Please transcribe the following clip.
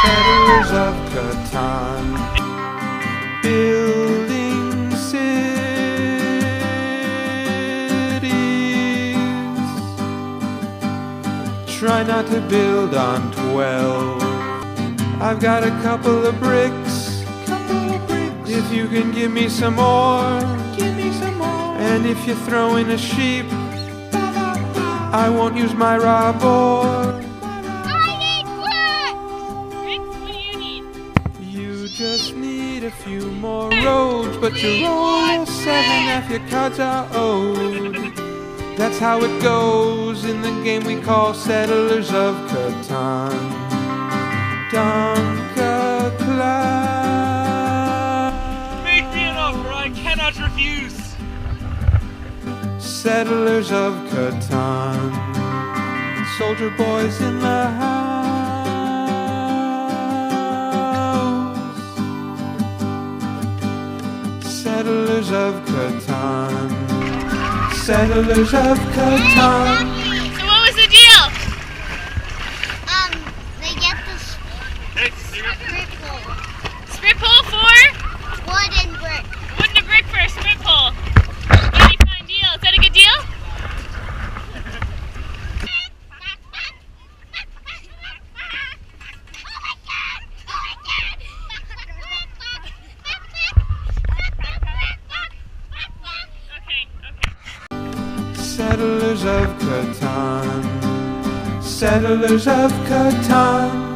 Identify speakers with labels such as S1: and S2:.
S1: Settlers of Catan, building cities. Try not to build on 12. I've got a couple of bricks. If you can give me some more. And if you throw in a sheep, I won't use my robber. You just need a few more roads, but you roll a 7 if your cards are owed. That's how it goes in the game we call Settlers of Catan. Donka Cloud.
S2: Make me an offer I cannot refuse.
S1: Settlers of Catan. Soldier boys in the house. Settlers of Catan. Settlers of Catan.
S3: So what was the deal?
S4: They get the
S2: Sprint
S4: pole.
S3: Sprint pole for?
S4: Wooden brick.
S3: Wooden brick for a sprint pole. Very fine deal. Is that a good deal?
S1: Settlers of Catan. Settlers of Catan.